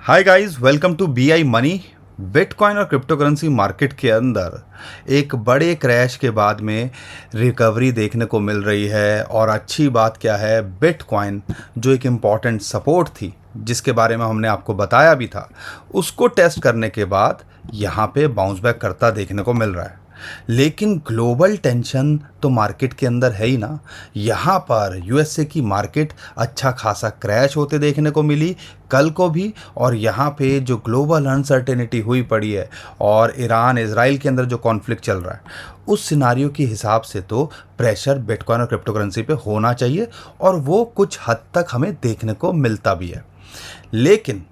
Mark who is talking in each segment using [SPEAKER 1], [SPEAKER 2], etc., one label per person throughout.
[SPEAKER 1] Hi guys, welcome to B I money. Bitcoin और crypto currency market के अंदर एक बड़े क्रैश के बाद में रिकवरी देखने को मिल रही है। और अच्छी बात क्या है, बिटकॉइन जो एक इम्पॉर्टेंट सपोर्ट थी जिसके बारे में हमने आपको बताया भी था, उसको टेस्ट करने के बाद यहाँ पे बाउंस बैक करता देखने को मिल रहा है। लेकिन ग्लोबल टेंशन तो मार्केट के अंदर है ही ना। यहाँ पर यूएसए की मार्केट अच्छा खासा क्रैश होते देखने को मिली कल को भी। और यहाँ पे जो ग्लोबल अनसर्टेनिटी हुई पड़ी है और ईरान इजराइल के अंदर जो कॉन्फ्लिक्ट चल रहा है, उस सिनारियो के हिसाब से तो प्रेशर बिटकॉइन और क्रिप्टो करेंसी पे होना चाहिए और वो कुछ हद तक हमें देखने को मिलता भी है। लेकिन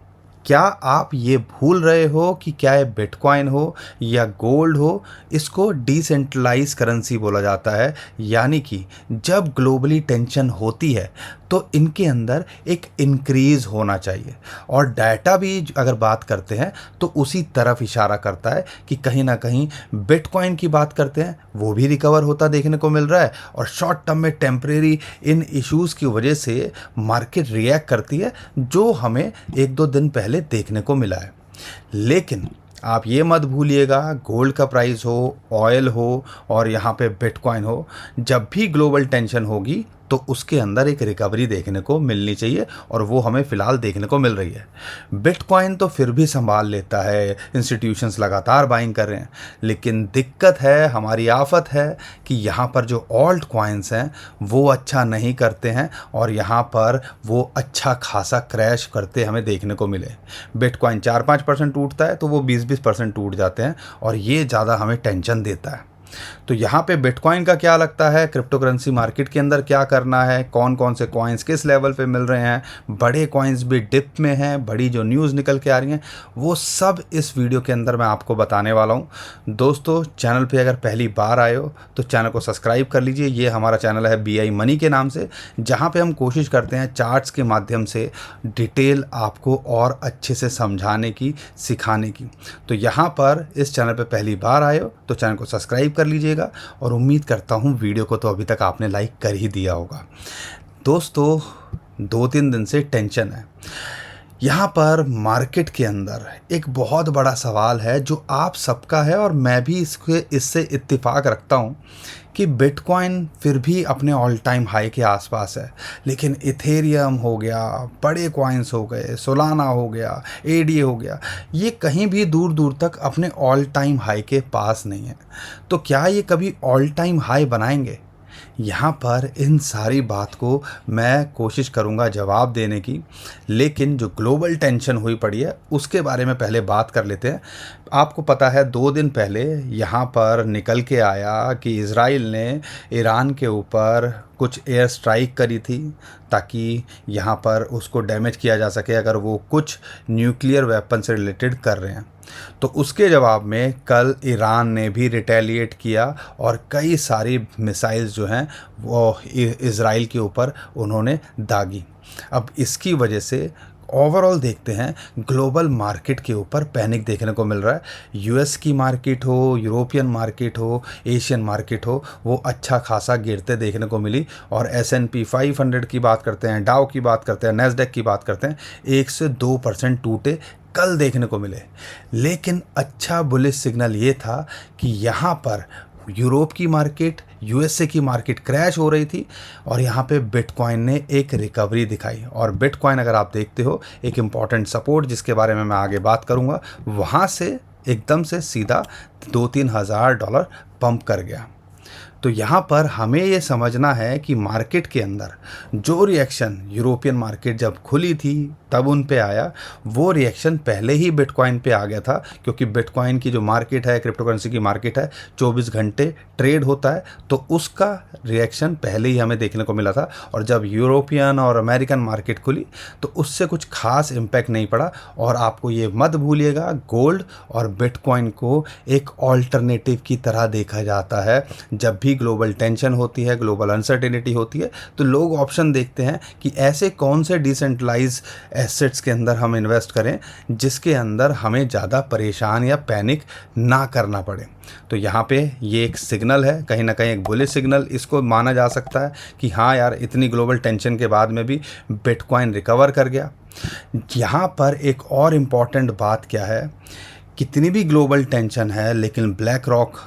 [SPEAKER 1] क्या आप ये भूल रहे हो कि क्या ये बिटकॉइन हो या गोल्ड हो, इसको डिसेंट्रलाइज करेंसी बोला जाता है। यानी कि जब ग्लोबली टेंशन होती है तो इनके अंदर एक इंक्रीज होना चाहिए। और डाटा भी अगर बात करते हैं तो उसी तरफ इशारा करता है कि कहीं ना कहीं बिटकॉइन की बात करते हैं, वो भी रिकवर होता देखने को मिल रहा है। और शॉर्ट टर्म में टेम्परेरी इन इश्यूज़ की वजह से मार्केट रिएक्ट करती है, जो हमें एक दो दिन पहले देखने को मिला है। लेकिन आप ये मत भूलिएगा, गोल्ड का प्राइस हो, ऑयल हो और यहाँ पे बिटकॉइन हो, जब भी ग्लोबल टेंशन होगी तो उसके अंदर एक रिकवरी देखने को मिलनी चाहिए और वो हमें फ़िलहाल देखने को मिल रही है। बिटकॉइन तो फिर भी संभाल लेता है, इंस्टीट्यूशंस लगातार बाइंग कर रहे हैं। लेकिन दिक्कत है, हमारी आफत है कि यहाँ पर जो ऑल्ट कॉइन्स हैं वो अच्छा नहीं करते हैं और यहाँ पर वो अच्छा खासा क्रैश करते हमें देखने को मिले। बिटकॉइन 4-5% टूटता है तो वो 20-20% टूट जाते हैं और ये ज़्यादा हमें टेंशन देता है। तो यहाँ पे बिटकॉइन का क्या लगता है, क्रिप्टो करेंसी मार्केट के अंदर क्या करना है, कौन कौन से कॉइन्स किस लेवल पे मिल रहे हैं, बड़े कॉइन्स भी डिप में हैं, बड़ी जो न्यूज़ निकल के आ रही हैं, वो सब इस वीडियो के अंदर मैं आपको बताने वाला हूँ। दोस्तों, चैनल पे अगर पहली बार आए हो तो चैनल को सब्सक्राइब कर लीजिए। ये हमारा चैनल है बी आई मनी के नाम से, जहाँ पर हम कोशिश करते हैं चार्ट्स के माध्यम से डिटेल आपको और अच्छे से समझाने की, सिखाने की। तो यहाँ पर इस चैनल पर पहली बार आए हो तो चैनल को सब्सक्राइब कर लीजिएगा और उम्मीद करता हूँ वीडियो को तो अभी तक आपने लाइक कर ही दिया होगा। दोस्तों, 2-3 दिन से टेंशन है यहाँ पर मार्केट के अंदर। एक बहुत बड़ा सवाल है जो आप सबका है और मैं भी इससे इत्तेफाक रखता हूँ कि बिटकॉइन फिर भी अपने ऑल टाइम हाई के आसपास है। लेकिन इथेरियम हो गया, बड़े कॉइन्स हो गए, सोलाना हो गया, एडीए हो गया, ये कहीं भी दूर दूर तक अपने ऑल टाइम हाई के पास नहीं है। तो क्या ये कभी ऑल टाइम हाई बनाएंगे? यहाँ पर इन सारी बात को मैं कोशिश करूँगा जवाब देने की। लेकिन जो ग्लोबल टेंशन हुई पड़ी है उसके बारे में पहले बात कर लेते हैं। आपको पता है 2 दिन पहले यहाँ पर निकल के आया कि इज़राइल ने ईरान के ऊपर कुछ एयर स्ट्राइक करी थी ताकि यहाँ पर उसको डैमेज किया जा सके अगर वो कुछ न्यूक्लियर वेपन से रिलेटेड कर रहे हैं। तो उसके जवाब में कल ईरान ने भी रिटेलिएट किया और कई सारी मिसाइल्स जो हैं वो इज़राइल के ऊपर उन्होंने दागी। अब इसकी वजह से ओवरऑल देखते हैं ग्लोबल मार्केट के ऊपर पैनिक देखने को मिल रहा है। यूएस की मार्केट हो, यूरोपियन मार्केट हो, एशियन मार्केट हो, वो अच्छा खासा गिरते देखने को मिली। और S&P 500 की बात करते हैं, डाउ की बात करते हैं, नैस्डैक की बात करते हैं, 1 से 2% टूटे कल देखने को मिले। लेकिन अच्छा बुलिश सिग्नल ये था कि यहाँ पर यूरोप की मार्केट, यूएसए की मार्केट क्रैश हो रही थी और यहाँ पे बिटकॉइन ने एक रिकवरी दिखाई। और बिटकॉइन अगर आप देखते हो, एक इम्पॉर्टेंट सपोर्ट जिसके बारे में मैं आगे बात करूँगा, वहाँ से एकदम से सीधा 2-3 हज़ार डॉलर पंप कर गया। तो यहाँ पर हमें ये समझना है कि मार्केट के अंदर जो रिएक्शन यूरोपियन मार्केट जब खुली थी तब उन पे आया, वो रिएक्शन पहले ही बिटकॉइन पे आ गया था। क्योंकि बिटकॉइन की जो मार्केट है, क्रिप्टो करेंसी की मार्केट है, 24 घंटे ट्रेड होता है, तो उसका रिएक्शन पहले ही हमें देखने को मिला था। और जब यूरोपियन और अमेरिकन मार्केट खुली तो उससे कुछ खास इम्पैक्ट नहीं पड़ा। और आपको ये मत भूलिएगा, गोल्ड और बिटकॉइन को एक ऑल्टरनेटिव की तरह देखा जाता है। जब भी ग्लोबल टेंशन होती है, ग्लोबल अनसर्टेनिटी होती है, तो लोग ऑप्शन देखते हैं कि ऐसे कौन से डिसेंट्रलाइज एसेट्स के अंदर हम इन्वेस्ट करें जिसके अंदर हमें ज़्यादा परेशान या पैनिक ना करना पड़े। तो यहाँ पे ये एक सिग्नल है, कहीं ना कहीं एक बुलिश सिग्नल इसको माना जा सकता है कि हाँ यार, इतनी ग्लोबल टेंशन के बाद में भी बिटकॉइन रिकवर कर गया। यहाँ पर एक और इम्पॉर्टेंट बात क्या है, कितनी भी ग्लोबल टेंशन है लेकिन ब्लैक रॉक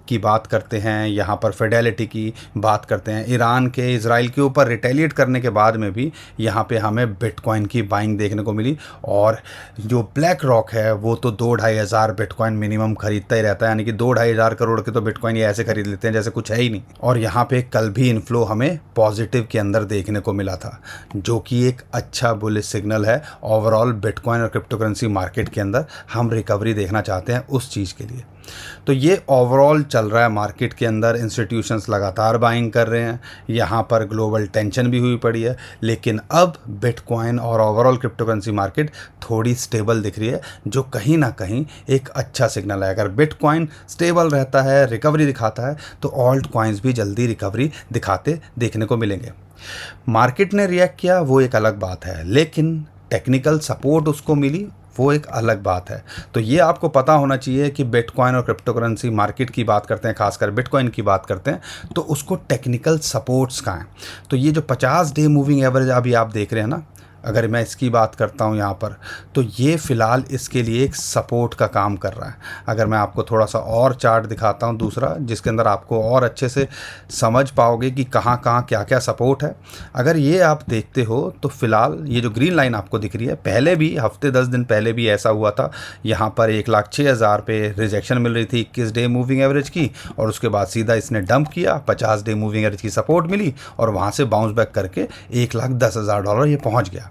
[SPEAKER 1] की बात करते हैं, यहाँ पर फिडेलिटी की बात करते हैं, ईरान के इजराइल के ऊपर रिटेलिएट करने के बाद में भी यहाँ पे हमें बिटकॉइन की बाइंग देखने को मिली। और जो ब्लैक रॉक है वो तो 2-2.5 हज़ार बिटकॉइन मिनिमम खरीदता ही रहता है, यानी कि 2-2.5 हज़ार करोड़ के तो बिटकॉइन ये ऐसे खरीद लेते हैं जैसे कुछ है ही नहीं। और यहाँ पे कल भी इन्फ्लो हमें पॉजिटिव के अंदर देखने को मिला था, जो कि एक अच्छा बुलिश सिग्नल है ओवरऑल बिटकॉइन और क्रिप्टो करेंसी मार्केट के अंदर हम रिकवरी देखना चाहते हैं उस चीज़ के लिए। तो ये ओवरऑल चल रहा है मार्केट के अंदर, इंस्टीट्यूशंस लगातार बाइंग कर रहे हैं, यहाँ पर ग्लोबल टेंशन भी हुई पड़ी है, लेकिन अब बिटकॉइन और ओवरऑल क्रिप्टो करेंसी मार्केट थोड़ी स्टेबल दिख रही है, जो कहीं ना कहीं एक अच्छा सिग्नल है। अगर बिटकॉइन स्टेबल रहता है, रिकवरी दिखाता है, तो ऑल्ट कॉइन्स भी जल्दी रिकवरी दिखाते देखने को मिलेंगे। मार्केट ने रिएक्ट किया वो एक अलग बात है, लेकिन टेक्निकल सपोर्ट उसको मिली वो एक अलग बात है। तो ये आपको पता होना चाहिए कि बिटकॉइन और क्रिप्टो करेंसी मार्केट की बात करते हैं, खासकर बिटकॉइन की बात करते हैं, तो उसको टेक्निकल सपोर्ट्स कहाँ हैं। तो ये जो 50 डे मूविंग एवरेज अभी आप देख रहे हैं ना, अगर मैं इसकी बात करता हूँ यहाँ पर, तो ये फ़िलहाल इसके लिए एक सपोर्ट का काम कर रहा है। अगर मैं आपको थोड़ा सा और चार्ट दिखाता हूँ दूसरा, जिसके अंदर आपको और अच्छे से समझ पाओगे कि कहाँ कहाँ क्या क्या सपोर्ट है। अगर ये आप देखते हो तो फ़िलहाल ये जो ग्रीन लाइन आपको दिख रही है, पहले भी हफ्ते 10 दिन पहले भी ऐसा हुआ था, यहाँ पर 1,06,000 पे रिजेक्शन मिल रही थी 21 डे मूविंग एवरेज की, और उसके बाद सीधा इसने डंप किया, 50 डे मूविंग एवरेज की सपोर्ट मिली और वहाँ से बाउंस बैक करके $1,10,000 ये पहुँच गया।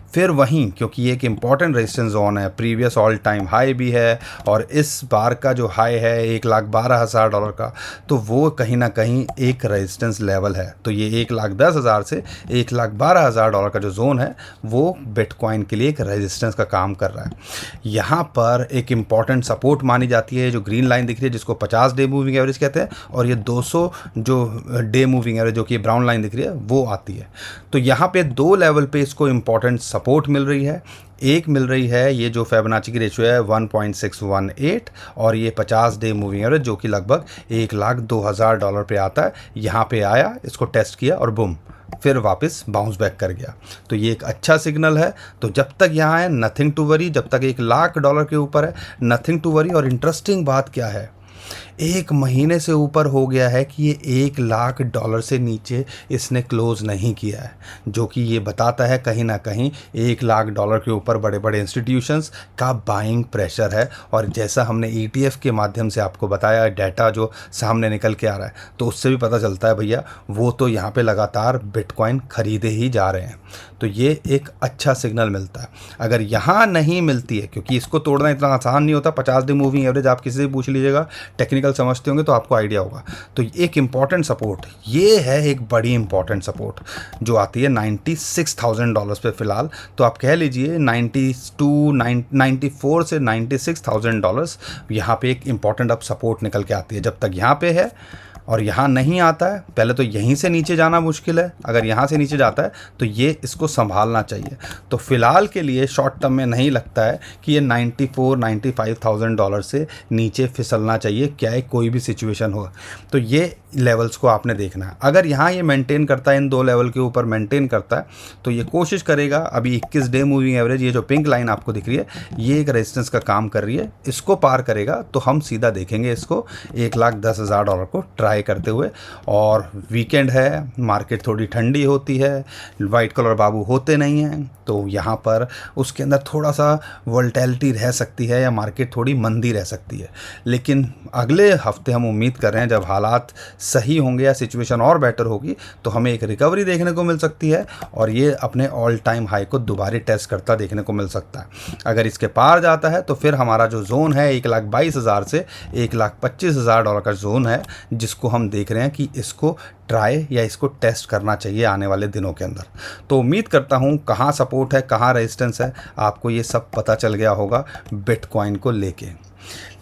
[SPEAKER 1] फिर वहीं, क्योंकि ये एक इम्पॉर्टेंट रेजिस्टेंस जोन है, प्रीवियस ऑल टाइम हाई भी है और इस बार का जो हाई है $1,12,000 का, तो वो कहीं ना कहीं एक रेजिस्टेंस लेवल है। तो ये $1,10,000 से $1,12,000 का जो जोन है वो बिटकॉइन के लिए एक रेजिस्टेंस का काम कर रहा है। यहाँ पर एक इम्पॉर्टेंट सपोर्ट मानी जाती है, जो ग्रीन लाइन दिख रही है जिसको 50 डे मूविंग एवरेज कहते हैं, और ये 200 जो डे मूविंग एवरेज जो कि ब्राउन लाइन दिख रही है वो आती है। तो यहाँ पे दो लेवल पे इसको इम्पॉर्टेंट सपोर्ट मिल रही है। एक मिल रही है ये जो फिबोनाची की रेशियो है 1.618, और ये 50 डे मूविंग एवरेज जो कि लगभग $1,02,000 पे आता है। यहाँ पे आया, इसको टेस्ट किया और बुम, फिर वापस बाउंस बैक कर गया। तो ये एक अच्छा सिग्नल है। तो जब तक यहाँ है नथिंग टू वरी, जब तक $1,00,000 के ऊपर है नथिंग टू वरी। और इंटरेस्टिंग बात क्या है, 1 महीने से ऊपर हो गया है कि ये $1,00,000 से नीचे इसने क्लोज नहीं किया है, जो कि ये बताता है कहीं ना कहीं $1,00,000 के ऊपर बड़े बड़े इंस्टीट्यूशंस का बाइंग प्रेशर है। और जैसा हमने ETF के माध्यम से आपको बताया, डाटा जो सामने निकल के आ रहा है, तो उससे भी पता चलता है भैया वो तो यहाँ पे लगातार बिटकॉइन खरीदे ही जा रहे हैं। तो ये एक अच्छा सिग्नल मिलता है। अगर यहाँ नहीं मिलती है, क्योंकि इसको तोड़ना इतना आसान नहीं होता, 50 डे मूविंग एवरेज आप किसी से पूछ लीजिएगा, टेक्निकल समझते होंगे तो आपको आइडिया होगा। तो एक इम्पॉर्टेंट सपोर्ट ये है, एक बड़ी इंपॉर्टेंट सपोर्ट जो आती है $96,000 पे फ़िलहाल। तो आप कह लीजिए 94 से $96,000 यहाँ पे एक इम्पॉर्टेंट अब सपोर्ट निकल के आती है। जब तक यहाँ पे है और यहाँ नहीं आता है, पहले तो यहीं से नीचे जाना मुश्किल है, अगर यहाँ से नीचे जाता है तो ये इसको संभालना चाहिए। तो फ़िलहाल के लिए शॉर्ट टर्म में नहीं लगता है कि ये $95,000 से नीचे फिसलना चाहिए, क्या है कोई भी सिचुएशन हो। तो ये लेवल्स को आपने देखना है। अगर यहाँ ये मेंटेन करता है, इन दो लेवल के ऊपर मेंटेन करता है, तो ये कोशिश करेगा। अभी 21 डे मूविंग एवरेज, ये जो पिंक लाइन आपको दिख रही है, ये एक रेजिस्टेंस का काम कर रही है। इसको पार करेगा तो हम सीधा देखेंगे इसको $1,10,000 को ट्राई करते हुए। और वीकेंड है, मार्केट थोड़ी ठंडी होती है, वाइट कलर बाबू होते नहीं हैं, तो यहाँ पर उसके अंदर थोड़ा सा वोलेटिलिटी रह सकती है या मार्केट थोड़ी मंदी रह सकती है। लेकिन अगले हफ्ते हम उम्मीद कर रहे हैं जब हालात सही होंगे या सिचुएशन और बेटर होगी, तो हमें एक रिकवरी देखने को मिल सकती है और ये अपने ऑल टाइम हाई को दोबारा टेस्ट करता देखने को मिल सकता है। अगर इसके पार जाता है तो फिर हमारा जो जोन है 1,22,000 से $1,25,000 का जोन है, जिसको हम देख रहे हैं कि इसको ट्राई या इसको टेस्ट करना चाहिए आने वाले दिनों के अंदर। तो उम्मीद करता हूँ कहाँ सपोर्ट है, कहाँ रेजिस्टेंस है, आपको ये सब पता चल गया होगा बिटकॉइन को लेके।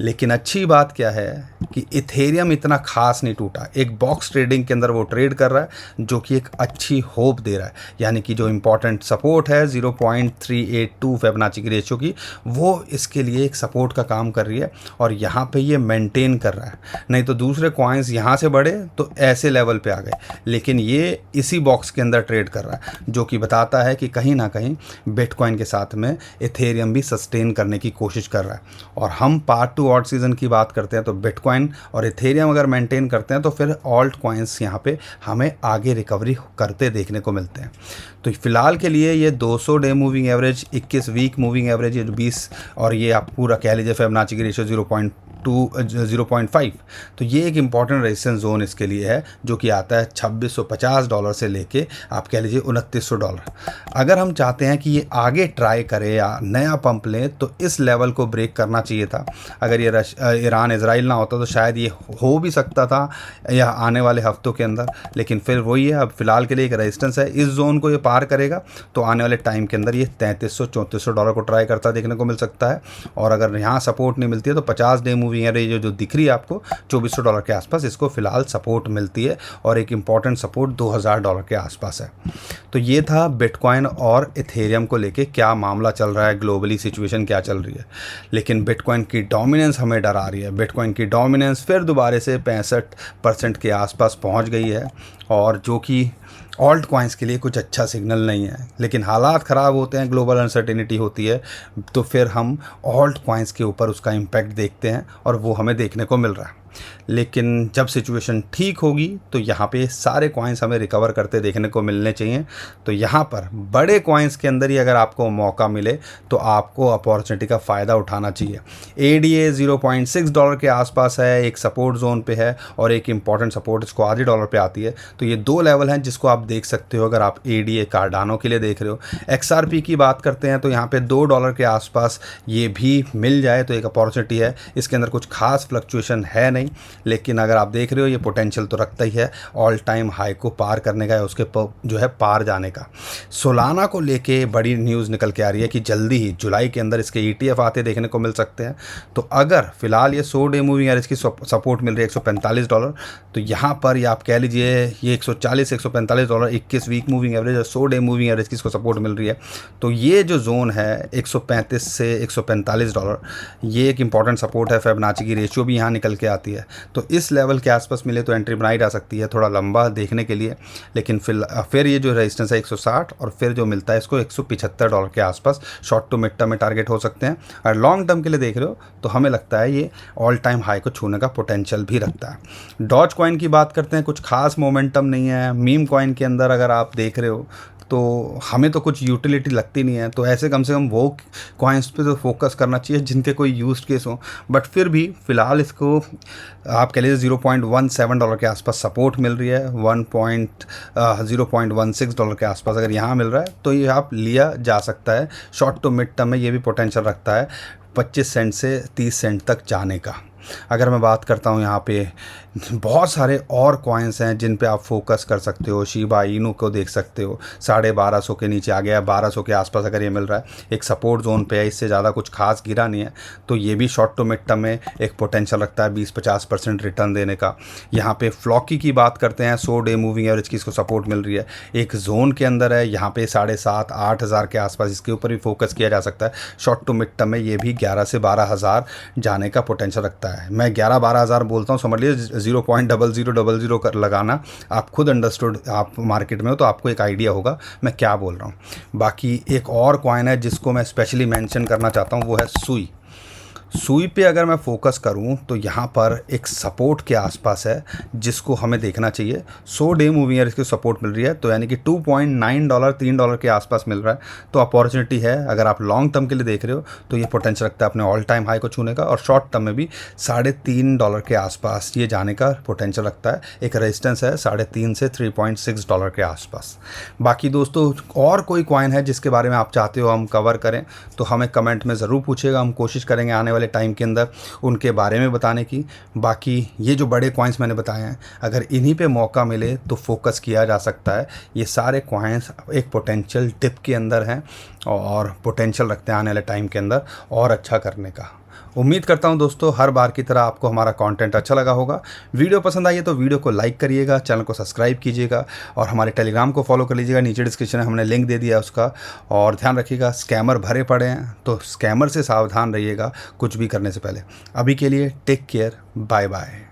[SPEAKER 1] लेकिन अच्छी बात क्या है कि इथेरियम इतना खास नहीं टूटा, एक बॉक्स ट्रेडिंग के अंदर वो ट्रेड कर रहा है जो कि एक अच्छी होप दे रहा है, यानी कि जो इंपॉर्टेंट सपोर्ट है 0.382 फिबोनाची की रेशियो की, वो इसके लिए एक सपोर्ट का काम कर रही है और यहाँ पे ये मेंटेन कर रहा है। नहीं तो दूसरे कॉइन्स यहाँ से बढ़े तो ऐसे लेवल पे आ गए, लेकिन ये इसी बॉक्स के अंदर ट्रेड कर रहा है, जो कि बताता है कि कहीं ना कहीं बिटकॉइन के साथ में इथेरियम भी सस्टेन करने की कोशिश कर रहा है। और हम पार्ट 2 ऑल्ट सीजन की बात करते हैं तो बिटकॉइन और इथेरियम अगर मेंटेन करते हैं तो फिर ऑल्ट कॉइन्स यहाँ पे हमें आगे रिकवरी करते देखने को मिलते हैं। तो फिलहाल के लिए ये 200 day moving average, 21 week moving average, ये 20, और ये आप पूरा कह लीजिए फिबोनाची की रेशियो 0.5, तो ये एक इंपॉर्टेंट रेजिस्टेंस जोन इसके लिए है, जो कि आता है $2650 से लेके आप कह लीजिए $2900। अगर हम चाहते हैं कि ये आगे ट्राई करे या नया पंप लें तो इस लेवल को ब्रेक करना चाहिए था। अगर ये ईरान इजराइल ना होता तो शायद ये हो भी सकता था या आने वाले हफ्तों के अंदर, लेकिन फिर वही है, अब फिलहाल के लिए एक रेजिस्टेंस है। इस जोन को ये पार करेगा तो आने वाले टाइम के अंदर ये $3300-3400 को ट्राई करता देखने को मिल सकता है। और अगर यहाँ सपोर्ट नहीं मिलती है तो 50 डे मूविंग एवरेज जो दिख रही है आपको $2400 के आसपास, इसको फिलहाल सपोर्ट मिलती है और एक इंपॉर्टेंट सपोर्ट $2000 के आसपास है। तो ये था बिटकॉइन और इथेरियम को लेके क्या मामला चल रहा है, ग्लोबली सिचुएशन क्या चल रही है। लेकिन बिटकॉइन की डोमिनेंस हमें डरा रही है। बिटकॉइन की डोमिनेंस फिर दोबारा से 65% के आसपास पहुंच गई है, और जो कि ऑल्ट कॉइन्स के लिए कुछ अच्छा सिग्नल नहीं है। लेकिन हालात ख़राब होते हैं, ग्लोबल अनसर्टेनिटी होती है, तो फिर हम ऑल्ट कॉइन्स के ऊपर उसका इम्पैक्ट देखते हैं और वो हमें देखने को मिल रहा है। लेकिन जब सिचुएशन ठीक होगी तो यहाँ पे सारे कॉइन्स हमें रिकवर करते देखने को मिलने चाहिए। तो यहाँ पर बड़े कॉइन्स के अंदर ही अगर आपको मौका मिले तो आपको अपॉर्चुनिटी का फ़ायदा उठाना चाहिए। ADA $0.6 के आसपास है, एक सपोर्ट जोन पे है, और एक इंपॉर्टेंट सपोर्ट इसको $8 पे आती है। तो ये दो लेवल हैं जिसको आप देख सकते हो अगर आप ADA कार्डानो के लिए देख रहे हो। XRP की बात करते हैं तो यहाँ पे $2 के आसपास ये भी मिल जाए तो एक अपॉर्चुनिटी है। इसके अंदर कुछ खास फ्लक्चुएशन है नहीं, लेकिन अगर आप देख रहे हो ये पोटेंशियल तो रखता ही है ऑल टाइम हाई को पार करने का या उसके जो है पार जाने का। सोलाना को लेके बड़ी न्यूज़ निकल के आ रही है कि जल्दी ही जुलाई के अंदर इसके ETF आते देखने को मिल सकते हैं। तो अगर फिलहाल ये 100 डे मूविंग एवरेज की सपोर्ट मिल रही है $145, तो यहाँ पर या आप कह लीजिए ये $140-145, 21 वीक मूविंग एवरेज और 100 डे मूविंग एवरेज की इसको सपोर्ट मिल रही है। तो ये जो जोन है 135 से $145, ये एक इंपॉर्टेंट सपोर्ट है। फिबोनाची की रेशियो भी यहाँ निकल के आती है, तो इस लेवल के आसपास मिले तो एंट्री बनाई जा सकती है, थोड़ा लंबा देखने के लिए। लेकिन फिर ये जो रेजिस्टेंस है 160, और फिर जो मिलता है इसको $175 के आसपास शॉर्ट टू मिड टर्म में टारगेट हो सकते हैं। और लॉन्ग टर्म के लिए देख रहे हो तो हमें लगता है ये ऑल टाइम हाई को छूने का पोटेंशियल भी रखता है। डॉज कॉइन की बात करते हैं, कुछ खास मोमेंटम नहीं है। मीम कॉइन के अंदर अगर आप देख रहे हो तो हमें तो कुछ यूटिलिटी लगती नहीं है, तो ऐसे कम से कम वो कॉइन्स पे तो फोकस करना चाहिए जिनके कोई यूज केस हो। बट फिर भी फ़िलहाल इसको आप कह लीजिए $0.17 के आसपास सपोर्ट मिल रही है। $0.16 के आसपास अगर यहाँ मिल रहा है तो ये आप लिया जा सकता है। शॉर्ट टू मिड टर्म में ये भी पोटेंशियल रखता है 25 सेंट से 30 सेंट तक जाने का। अगर मैं बात करता हूँ यहाँ पे बहुत सारे और कॉइन्स हैं जिन पे आप फोकस कर सकते हो। शिबा इनू को देख सकते हो, 1250 के नीचे आ गया है, 1200 के आसपास अगर ये मिल रहा है, एक सपोर्ट जोन पे है, इससे ज़्यादा कुछ खास गिरा नहीं है। तो ये भी शॉर्ट टू मिड टर्म में एक पोटेंशियल रखता है 20-50% रिटर्न देने का। यहाँ पे फ्लॉकी की बात करते हैं, 100 डे मूविंग एवरेज की इसको सपोर्ट मिल रही है, एक जोन के अंदर है, यहाँ पे 7,500-8,000 के आसपास इसके ऊपर भी फोकस किया जा सकता है। शॉर्ट टू मिड टर्म में ये भी 11 से 12,000 जाने का पोटेंशियल रखता है। मैं 11-12,000 बोलता हूँ, समझ लीजिए 0.0000 कर लगाना। आप खुद अंडरस्टूड, आप मार्केट में हो तो आपको एक आइडिया होगा मैं क्या बोल रहा हूँ। बाकी एक और कॉइन है जिसको मैं स्पेशली मेंशन करना चाहता हूँ, वो है सुई। सुई पे अगर मैं फोकस करूं तो यहाँ पर एक सपोर्ट के आसपास है जिसको हमें देखना चाहिए। 100 डे मूविंग एवरेज की सपोर्ट मिल रही है, तो यानी कि $2.9 $3 के आसपास मिल रहा है। तो अपॉर्चुनिटी है, अगर आप लॉन्ग टर्म के लिए देख रहे हो तो ये पोटेंशियल रखता है अपने ऑल टाइम हाई को छूने का, और शॉर्ट टर्म में भी $3.5 के आसपास ये जाने का पोटेंशियल रखता है। एक रेजिस्टेंस है 3.5 से $3.6 के आसपास। बाकी दोस्तों और कोई कॉइन है जिसके बारे में आप चाहते हो हम कवर करें तो हमें कमेंट में ज़रूर पूछिएगा, हम कोशिश करेंगे आने वाले टाइम के अंदर उनके बारे में बताने की। बाकी ये जो बड़े कॉइन्स मैंने बताए हैं, अगर इन्हीं पे मौका मिले तो फोकस किया जा सकता है। ये सारे कॉइन्स एक पोटेंशियल डिप के अंदर हैं और पोटेंशियल रखते हैं आने वाले टाइम के अंदर और अच्छा करने का। उम्मीद करता हूं दोस्तों हर बार की तरह आपको हमारा कंटेंट अच्छा लगा होगा। वीडियो पसंद आई है तो वीडियो को लाइक करिएगा, चैनल को सब्सक्राइब कीजिएगा और हमारे टेलीग्राम को फॉलो कर लीजिएगा। नीचे डिस्क्रिप्शन में हमने लिंक दे दिया है उसका। और ध्यान रखिएगा, स्कैमर भरे पड़े हैं तो स्कैमर से सावधान रहिएगा कुछ भी करने से पहले। अभी के लिए टेक केयर, बाय बाय।